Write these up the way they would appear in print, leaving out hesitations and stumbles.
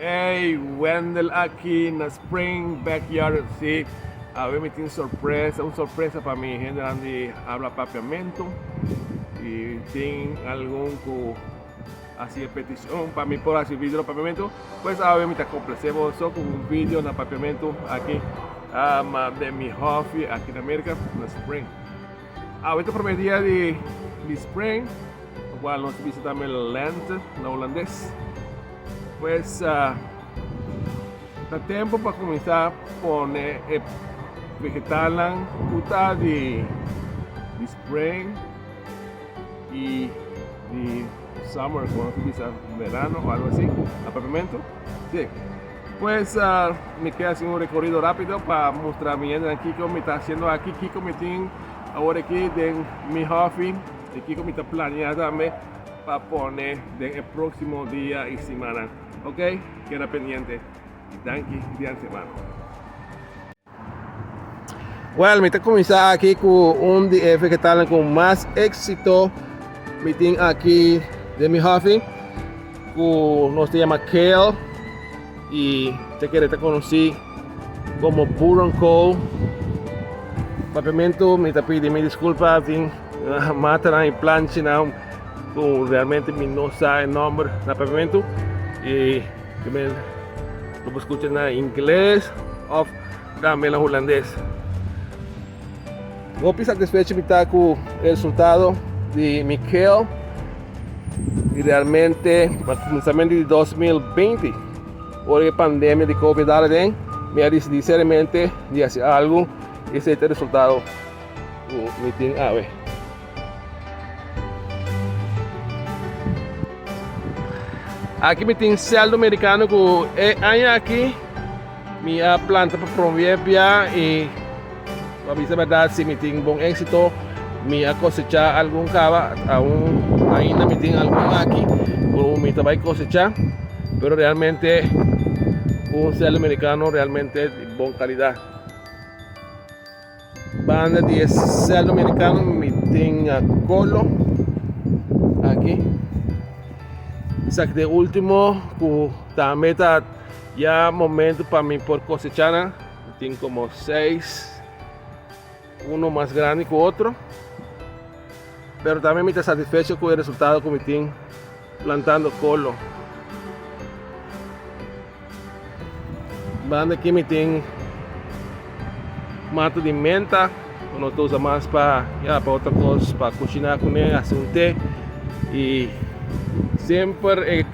Hey, Wendell aquí en Spring Backyard. Sí, a ver, me tiene sorpresa, una sorpresa para mi gente donde habla papiamento y tiene algún así de petición para mí por hacer vídeo de papiamento. Pues a ver, me te complacemos con un vídeo de papiamento aquí de mi hobby aquí en América, en Spring. Ahorita por medio día de Spring, igual nos visitamos el Land, no holandés. Pues da tempo para começar a poner vegetal de spring y de summer, cuando se dice verano o algo así, apartamento. Sí. Pues me queda haciendo un recorrido rápido para mostrar bien aquí cómo me está haciendo aquí, Kiko me tiene ahora aquí de mi hobby, y Kiko me está planeando también para poner el próximo día y semana. Ok, queda pendiente. Danke de antemano. Bueno, me está comenzando aquí con un DF que está con más éxito. Me tengo aquí de mi hobby, que nos llama Kale y te quiere te conocí como Burn Cole. Papiamento, me está pidiendo disculpas, matan y planchan, realmente me no sabe el nombre del papiamento. Y que me lo escuchen en inglés o también en holandés. Estoy satisfecho con el resultado de Michael y realmente para comenzamiento de 2020 por la pandemia de COVID-19 me ha decidido seriamente de hacer algo y ese es el resultado me tiene a ver. Aqui me tem celdo americano que é aqui minha planta para promover e para dizer a verdade se me tem bom êxito minha cosechar algum cava ainda me tem algum aqui como me vai cosechar pero realmente um celdo americano realmente de boa qualidade. Banda de celdo americano me tem a colo aqui. Sac de último, también está ya momento para mí por cosechar. Tengo como 6, uno más grande que otro. Pero también me está satisfecho con el resultado que me tengo plantando colo. Banda aquí me tengo mato de menta, uno usa más para otra cosa, para cocinar con él, hacer un té y sempre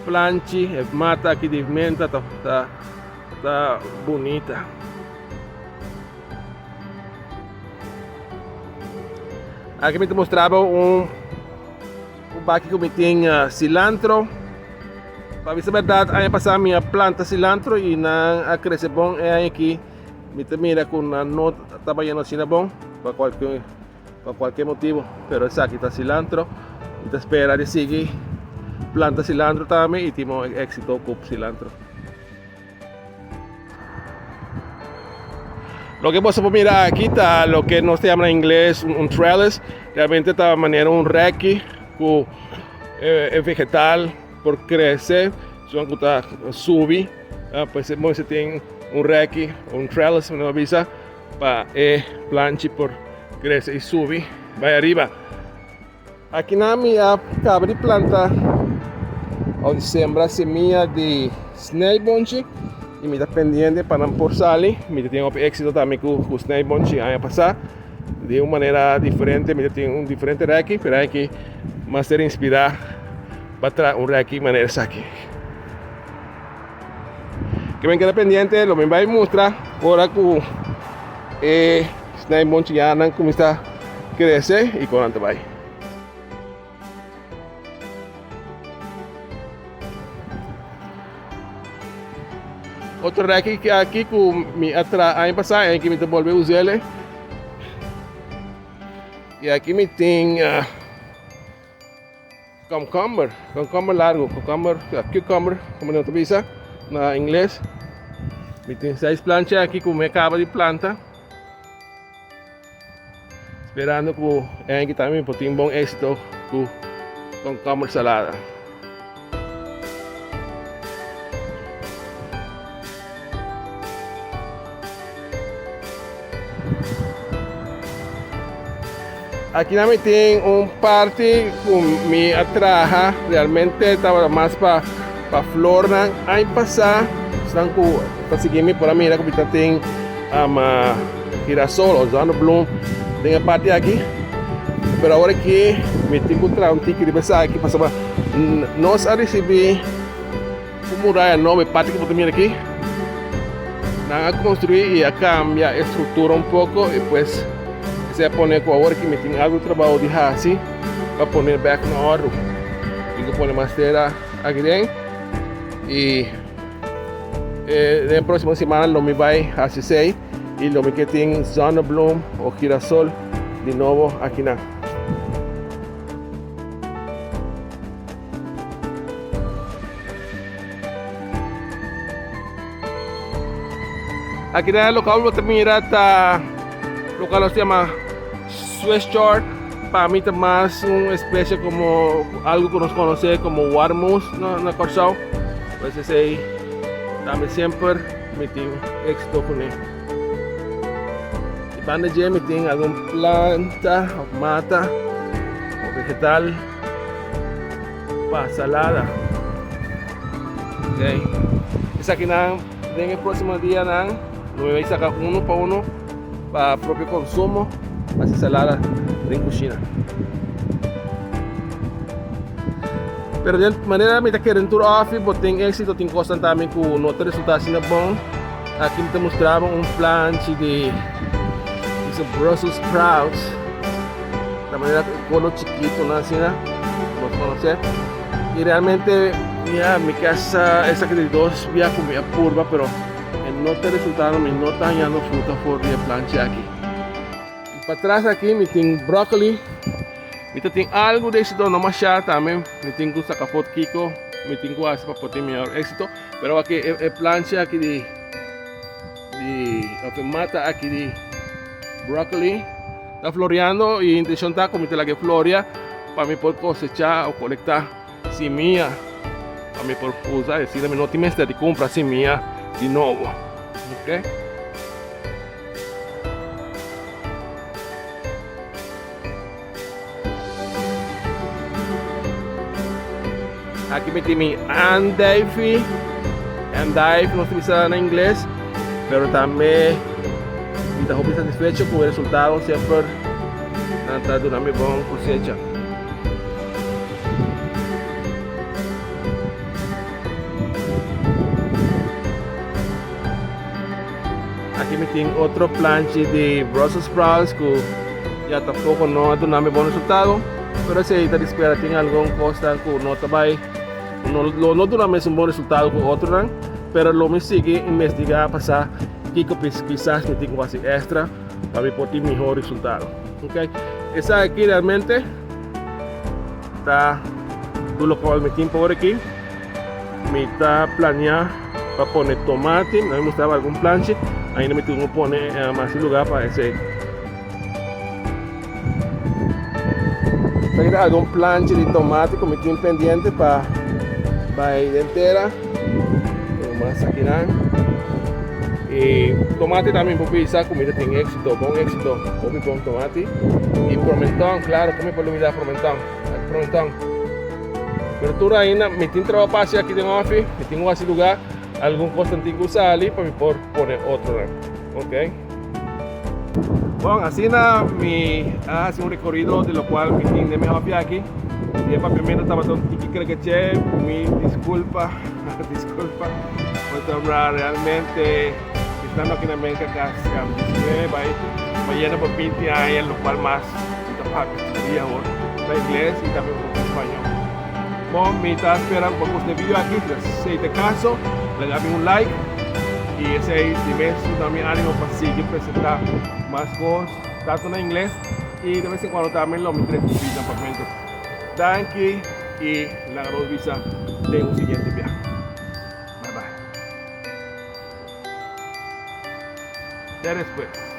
planche, mata aqui de menta, tá bonita. Aqui me mostrava um baque que me tinha cilantro. Para dizer a verdade, aí passar minha planta cilantro e não a crescer bom é aqui. Me mira com a não trabalhando assim bom para qualquer motivo, pero essa aqui tá cilantro. Te espera de seguir planta cilantro también y tenemos éxito con cilantro. Lo que podemos mirar aquí está lo que nos llama en inglés un trellis. Realmente está de manera un reiki con vegetal por crecer. Son que sube, pues se tiene un reiki, un trellis, una visa para planche por crecer y sube, va arriba. Aqui na minha cava de planta, onde sembra semilla de snijboontje e me está pendiente para não por salir. Me tem éxito também com o snijboontje ano passado, de uma maneira diferente. Me tem um diferente reiki, pero hay que mais ser inspirar para trazer um reiki de maneira aqui. Que me queda pendiente, lo me vai mostrar agora com o snijboontje já não começa a crescer e quando vai. Outro reiki que aqui com me ano passado é que me devolveu os ele. E aqui me tem cucumber largo, cucumber, como não te na inglês. Me tem 6 planchas aqui com minha cava de planta. Esperando que também tenha bom êxito com cucumber salada. Aqui na tem parte com minha traja, realmente estava mais para flor, né? Aí passar, estão com, para seguir por a mira, como tem girassol, usando bloom, tem a parte aqui. Pero agora que me tenho que encontrar tique de passar aqui, passava, nós a receber uma muralha nova, parte que eu tenho aqui, a construir e a cambiar a estrutura pouco, e depois se poner com agora que me tem algo de trabalho de assim, para poner back na ordem, tenho que poner madeira aqui dentro, e na próxima semana não me vai assim, e não me que tem zona bloom ou girassol de novo aqui na. Aqui no local você mira tá local se chama Swiss Chard. Para mim é mais uma espécie como algo que nós conhecemos como warmus na Corsão. Pues esse também sempre me tem êxito com ele. E para onde me tem alguma planta ou mata ou vegetal para salada. Ok. Essa aqui não tem o próximo dia não. No me vais a sacar uno para propio consumo, para hacer salada en cocina. Pero de manera me que rentur off, tem éxito, tem cosas também com nota resultado assim bom. Aqui te mostrava plan de Brussels sprouts, da maneira cono chiquito, ¿no? Así, ¿no? Vamos a conocer. Y realmente, mira, mi casa esa que de dos vía comida purva, pero no te resultaron, me no está hallando fruta por de plancha aquí. Y para atrás aquí me tengo brócoli, me tengo algo de éxito, no más ya también, me tengo sacapot kiko, me tengo así para poder mejor éxito, pero aquí el plancha aquí de lo que mata aquí de brócoli, está floreando y intención está como la que florea para mí poder cosechar o colectar semilla, para mí poder usar, decir, no te me de comprar semilla de nuevo. Okay. Aquí metí mi endive no se usa en inglés, pero también me estoy satisfecho con el resultado, siempre está de una muy buena cosecha. Aquí me tengo otro planche de Brussels sprouts que ya tampoco no ha dado un buen resultado, pero si te espera tiene alguna cosa que no te va no da un buen resultado con otro, pero lo me sigue investigar pasar que quizás me tengo así extra para poder mejor resultado. Okay. Esa aquí realmente está todo lo que me tengo por aquí, me está planeado para poner tomate, me mostraba algún planche. Ahí no me tengo que poner más lugar para ese. Hay algún planche de tomate como aquí pendiente para ir entera. Más aquí nada. Y tomate también por pisar, comida tiene éxito, con éxito, con tomate. Y pimentón, claro, come por olvidar pimentón. Pero tú ahí me tengo trabajo para aquí de office, me tengo así lugar. Algún cosa tengo que usar para poner otro, ok. Bueno, así me hace un recorrido de lo cual me tiene mejor aquí. Y el papel estaba todo que mi disculpa, pues realmente estando aquí en América casi 19, va lleno por 20 años, lo cual más estudia ahora inglés y también español. Bueno, me está esperando por este video aquí, si te caso, regálame un like y ese es también ánimo para seguir presentar más cosas, tanto en inglés y de vez en cuando también lo me interesa por mente. Thank you y la gran visa de un siguiente viaje. Bye bye. Ya después.